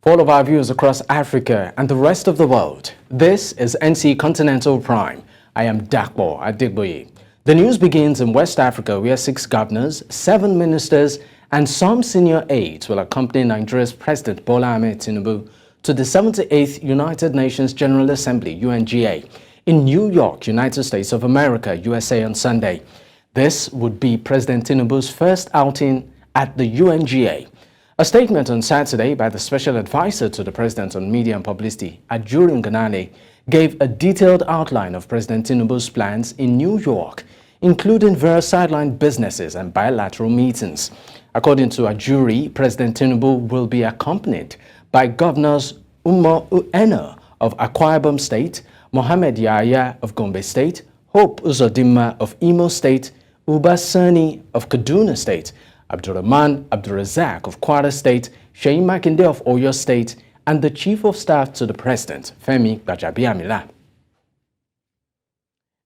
For all of our viewers across Africa and the rest of the world, this is NC Continental Prime. I am Dapo Adegboye. The news begins in West Africa, where 6 governors, 7 ministers, and some senior aides will accompany Nigeria's President Bola Ahmed Tinubu to the 78th United Nations General Assembly, UNGA, in New York, United States of America, USA, on Sunday. This would be President Tinubu's first outing at the UNGA. A statement on Saturday by the Special Advisor to the President on Media and Publicity, Ojeniyi, gave a detailed outline of President Tinubu's plans in New York, including various sideline businesses and bilateral meetings. According to Ajuri, President Tinubu will be accompanied by Governors Umar Eno of Akwa Ibom State, Mohammed Yahya of Gombe State, Hope Uzodinma of Imo State, Uba Sani of Kaduna State, Abdurrahman Abdurrazak of Kwara State, Seyi Makinde of Oyo State, and the Chief of Staff to the President, Femi Gbajabiamila.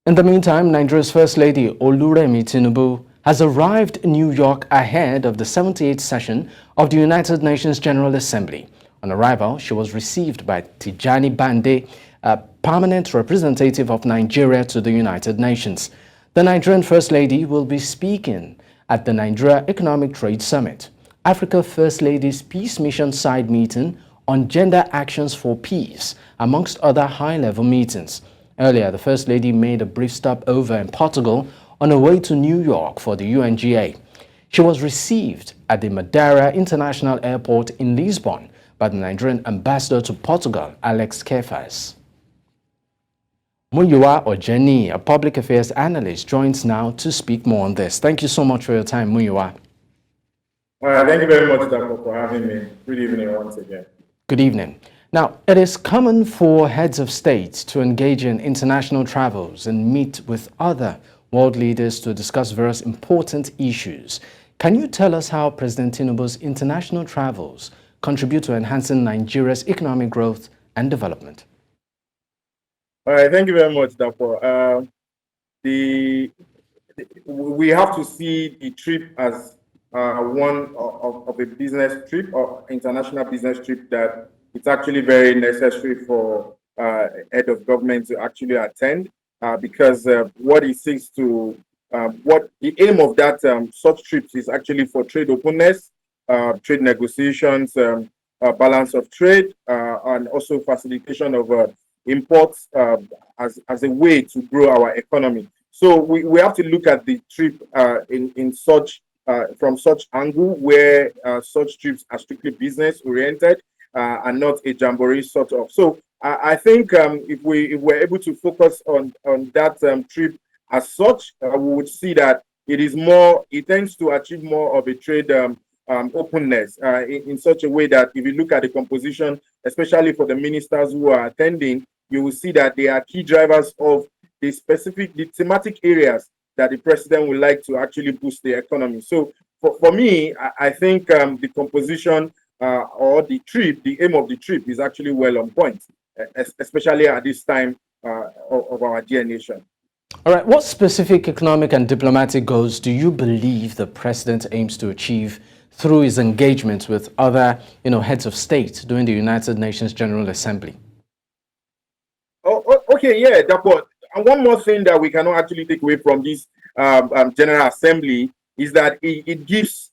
In the meantime, Nigeria's First Lady Oluremi Tinubu has arrived in New York ahead of the 78th session of the United Nations General Assembly. On arrival, she was received by Tijani Bande, a permanent representative of Nigeria to the United Nations. The Nigerian First Lady will be speaking at the Nigeria Economic Trade Summit, Africa First Lady's Peace Mission Side Meeting on Gender Actions for Peace, amongst other high-level meetings. Earlier, the First Lady made a brief stopover in Portugal on her way to New York for the UNGA. She was received at the Madeira International Airport in Lisbon by the Nigerian Ambassador to Portugal, Alex Kefas. Muyiwa Ojeniyi, a public affairs analyst, joins now to speak more on this. Thank you so much for your time, Muyiwa. Thank you very much, Dapo, for having me. Good evening once again. Good evening. Now, it is common for heads of state to engage in international travels and meet with other world leaders to discuss various important issues. Can you tell us how President Tinubu's international travels contribute to enhancing Nigeria's economic growth and development? All right, thank you very much, Dapo. We have to see the trip as one of a business trip or international business trip that it's actually very necessary for head of government to actually attend because what it seeks to, what the aim of that such trips is actually for trade openness, trade negotiations, balance of trade, and also facilitation of imports as a way to grow our economy. So we have to look at the trip in such from such angle where such trips are strictly business oriented and not a jamboree sort of. So I think if we're able to focus on that trip as such, we would see that it tends to achieve more of a trade openness in such a way that if you look at the composition, especially for the ministers who are attending, you will see that they are key drivers of the thematic areas that the president would like to actually boost the economy. So for me, I think the composition or the aim of the trip is actually well on point, especially at this time of our dear nation. All right, what specific economic and diplomatic goals do you believe the president aims to achieve through his engagements with other, heads of state during the United Nations General Assembly? Okay, yeah, and one more thing that we cannot actually take away from this General Assembly is that it gives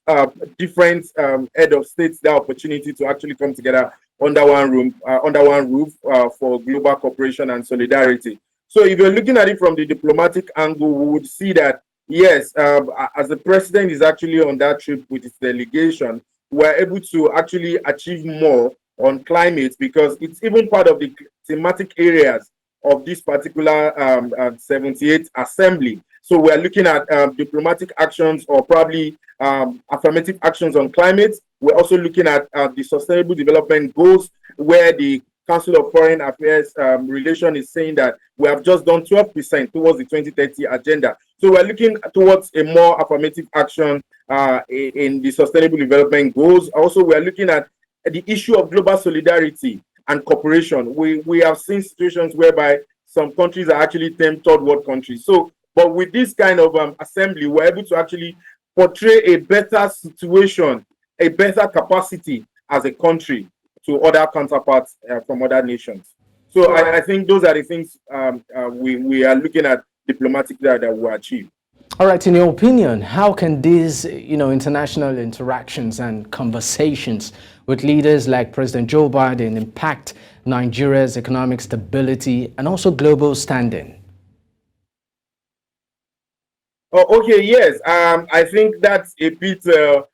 different head of states the opportunity to actually come together under one roof for global cooperation and solidarity. So if you're looking at it from the diplomatic angle, we would see that, yes, as the president is actually on that trip with his delegation, we're able to actually achieve more on climate because it's even part of the thematic areas of this particular 78th assembly. So we're looking at diplomatic actions or probably affirmative actions on climate. We're also looking at the sustainable development goals where the Council of Foreign Affairs Relation is saying that we have just done 12% towards the 2030 agenda. So we're looking towards a more affirmative action in the sustainable development goals. Also, we're looking at the issue of global solidarity and cooperation. We have seen situations whereby some countries are actually termed third world countries. So, but with this kind of assembly, we're able to actually portray a better situation, a better capacity as a country to other counterparts from other nations. So I think those are the things we are looking at diplomatically that will achieve. All right, in your opinion, how can these, international interactions and conversations with leaders like President Joe Biden impact Nigeria's economic stability and also global standing? Oh, okay, yes. I think that's a bit of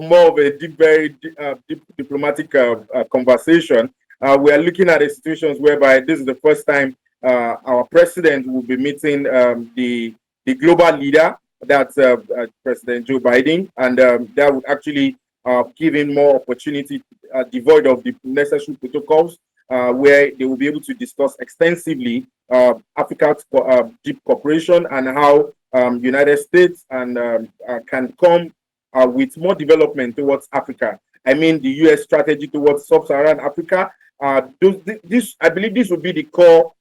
more of a very deep diplomatic conversation. We are looking at situations whereby this is the first time our president will be meeting the global leader, that's President Joe Biden, and that would actually give him more opportunity, devoid of the necessary protocols, where they will be able to discuss extensively Africa's deep cooperation and how United States and can come with more development towards Africa. I mean, the U.S. strategy towards sub-Saharan Africa. I believe this will be the core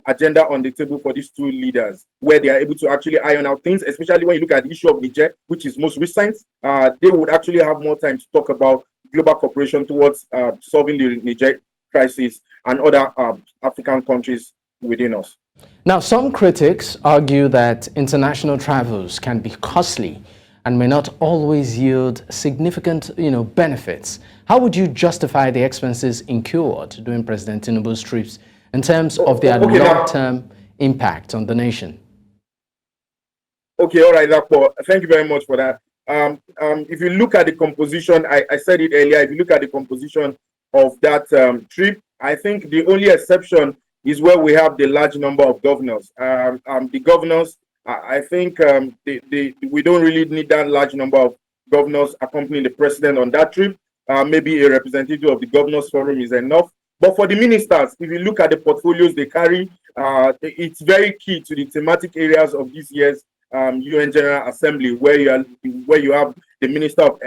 agenda on the table for these two leaders, where they are able to actually iron out things, especially when you look at the issue of Niger, which is most recent. They would actually have more time to talk about global cooperation towards solving the Niger crisis and other African countries within us. Now, some critics argue that international travels can be costly and may not always yield significant, benefits. How would you justify the expenses incurred during President Tinubu's trips in terms of their long-term impact on the nation? Okay, all right, Dapo. Thank you very much for that. If you look at the composition, I said it earlier, if you look at the composition of that trip, I think the only exception is where we have the large number of governors. The governors, I think we don't really need that large number of governors accompanying the president on that trip. Maybe a representative of the governors forum is enough. But for the ministers, if you look at the portfolios they carry, it's very key to the thematic areas of this year's UN General Assembly, where you have the minister of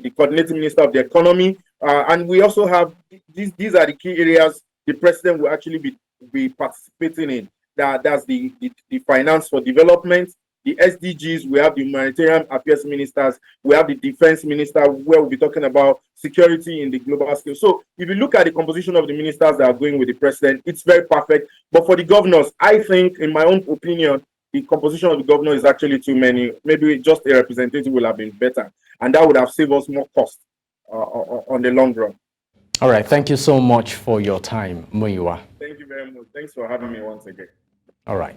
the coordinating minister of the economy, and we also have these are the key areas the president will actually be participating in. That's the finance for development, the SDGs. We have the humanitarian affairs ministers. We have the defense minister, where we'll be talking about security in the global scale. So if you look at the composition of the ministers that are going with the president, it's very perfect. But for the governors, I think, in my own opinion, the composition of the governor is actually too many. Maybe just a representative will have been better, and that would have saved us more cost on the long run. All right. Thank you so much for your time, Muyiwa. Thank you very much. Thanks for having me once again. All right.